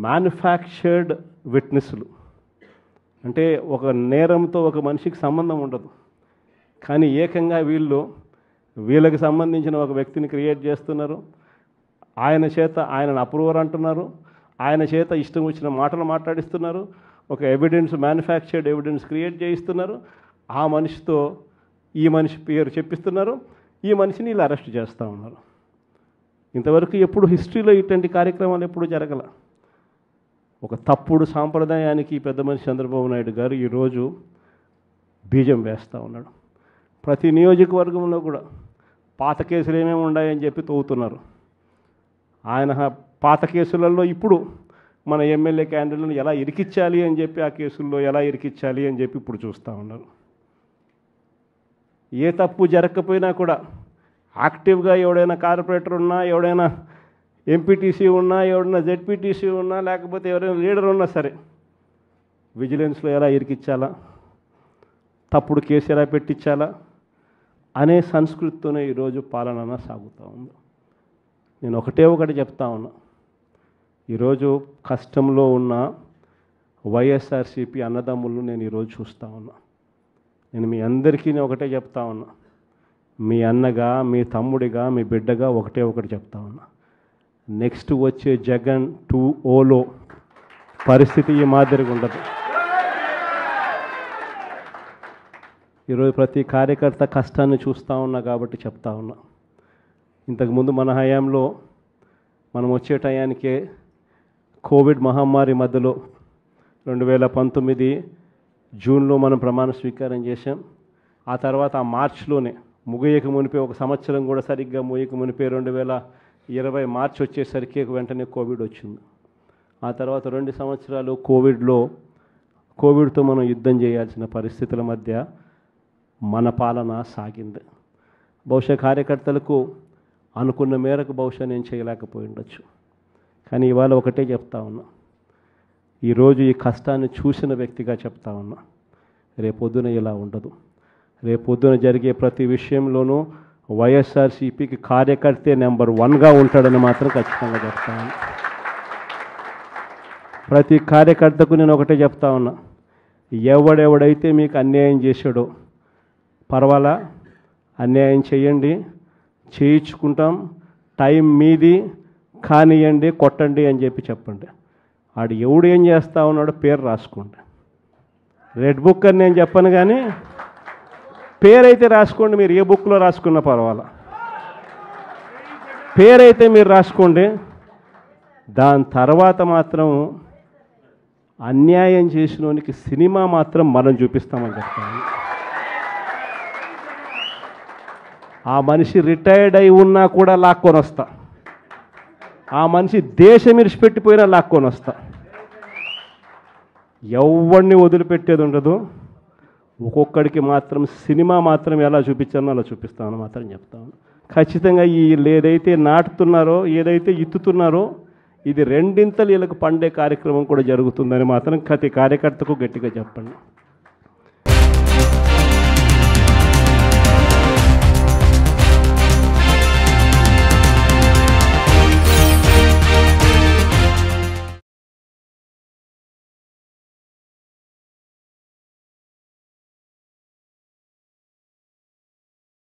Manufactured విట్నెస్లు. అంటే ఒక నేరంతో ఒక మనిషికి సంబంధం ఉండదు, కానీ ఏకంగా వీళ్ళకి సంబంధించిన ఒక వ్యక్తిని క్రియేట్ చేస్తున్నారు. ఆయన చేత ఆయనను అప్రూవర్ అంటున్నారు, ఆయన చేత ఇష్టం వచ్చిన మాటలు మాట్లాడిస్తున్నారు, ఒక ఎవిడెన్స్ మ్యానుఫ్యాక్చర్డ్ ఎవిడెన్స్ క్రియేట్ చేయిస్తున్నారు. ఆ మనిషితో ఈ మనిషి పేరు చెప్పిస్తున్నారు, ఈ మనిషిని ఇలా అరెస్ట్ చేస్తూ ఉన్నారు. ఇంతవరకు ఎప్పుడు హిస్టరీలో ఇటువంటి కార్యక్రమాలు ఎప్పుడు జరగల. ఒక తప్పుడు సాంప్రదాయానికి పెద్ద మనిషి చంద్రబాబు నాయుడు గారు ఈరోజు బీజం వేస్తూ ఉన్నాడు. ప్రతి నియోజకవర్గంలో కూడా పాత కేసులు ఏమేమి ఉన్నాయని చెప్పి తవ్వుతున్నారు. ఆయన పాత కేసులలో ఇప్పుడు మన ఎమ్మెల్యే క్యాండిడేట్లను ఎలా ఇరికించాలి అని చెప్పి, ఆ కేసుల్లో ఎలా ఇరికించాలి అని చెప్పి ఇప్పుడు చూస్తూ ఉన్నారు. ఏ తప్పు జరగకపోయినా కూడా యాక్టివ్గా ఎవడైనా కార్పొరేటర్ ఉన్నా, ఎవడైనా ఎంపీటీసీ ఉన్నా, ఎవడైనా జెడ్పీటీసీ ఉన్నా, లేకపోతే ఎవరైనా లీడర్ ఉన్నా సరే విజిలెన్స్లో ఎలా ఇరికించాలా, తప్పుడు కేసు ఎలా పెట్టించాలా అనే సంస్కృతితోనే ఈరోజు పాలన సాగుతూ ఉంది. నేను ఒకటి చెప్తా ఉన్నా, ఈరోజు కష్టంలో ఉన్న వైఎస్ఆర్సీపీ అన్నదమ్ములను నేను ఈరోజు చూస్తూ ఉన్నా. నేను మీ అందరికీ ఒకటే చెప్తా ఉన్నా, మీ అన్నగా, మీ తమ్ముడిగా, మీ బిడ్డగా ఒకటి చెప్తా ఉన్నా. నెక్స్ట్ వచ్చే జగన్ 2.0లో పరిస్థితి ఈ మాదిరిగా ఉండదు. ఈరోజు ప్రతి కార్యకర్త కష్టాన్ని చూస్తూ ఉన్నా కాబట్టి చెప్తా ఉన్నా. ఇంతకుముందు మన హయాంలో మనం వచ్చే టయానికే కోవిడ్ మహమ్మారి మధ్యలో 2019 జూన్లో మనం ప్రమాణ స్వీకారం చేశాం. ఆ తర్వాత ఆ మార్చిలోనే ముగియక మునిపే, ఒక సంవత్సరం కూడా సరిగ్గా ముగియక మునిపే 2020 మార్చి వచ్చేసరికి వెంటనే కోవిడ్ వచ్చింది. ఆ తర్వాత 2 సంవత్సరాలు కోవిడ్తో మనం యుద్ధం చేయాల్సిన పరిస్థితుల మధ్య మన పాలన సాగింది. బహుశా కార్యకర్తలకు అనుకున్న మేరకు బహుశా నేను చేయలేకపోయి ఉండొచ్చు, కానీ ఇవాళ ఒకటే చెప్తా ఉన్నా, ఈరోజు ఈ కష్టాన్ని చూసిన వ్యక్తిగా చెప్తా ఉన్నా, రేపొద్దున ఇలా ఉండదు. రేపొద్దున జరిగే ప్రతి విషయంలోనూ వైఎస్ఆర్సీపీకి కార్యకర్తే నెంబర్ 1గా ఉంటాడని మాత్రం ఖచ్చితంగా చెప్తా ఉన్నా. ప్రతి కార్యకర్తకు నేను ఒకటే చెప్తా ఉన్నా, ఎవడెవడైతే మీకు అన్యాయం చేశాడో పర్వాలా, అన్యాయం చేయండి, చేయించుకుంటాం, టైం మీది, కానియండి, కొట్టండి అని చెప్పి చెప్పండి. ఆడు ఎవడు ఏం చేస్తూ ఉన్నాడో పేరు రాసుకోండి. రెడ్ బుక్ అని నేను చెప్పను, కానీ పేరైతే రాసుకోండి. మీరు ఏ బుక్లో రాసుకున్నా పర్వాలా, పేరైతే మీరు రాసుకోండి. దాని తర్వాత మాత్రం అన్యాయం చేసినోనికి సినిమా మాత్రం మనం చూపిస్తామని చెప్తాను. ఆ మనిషి రిటైర్డ్ అయి ఉన్నా కూడా లాక్కొని వస్తా, ఆ మనిషి దేశం విడిచిపెట్టిపోయినా లాక్కొని వస్తా. ఎవరిని వదిలిపెట్టేది ఉండదు. ఒక్కొక్కడికి మాత్రం సినిమా మాత్రం ఎలా చూపించానో అలా చూపిస్తామని మాత్రం చెప్తాను. ఖచ్చితంగా వీళ్ళు ఏదైతే నాటుతున్నారో, ఏదైతే ఇత్తుతున్నారో, ఇది రెండింతలు వీళ్ళకు పండే కార్యక్రమం కూడా జరుగుతుందని మాత్రం ప్రతి కార్యకర్తకు గట్టిగా చెప్పండి.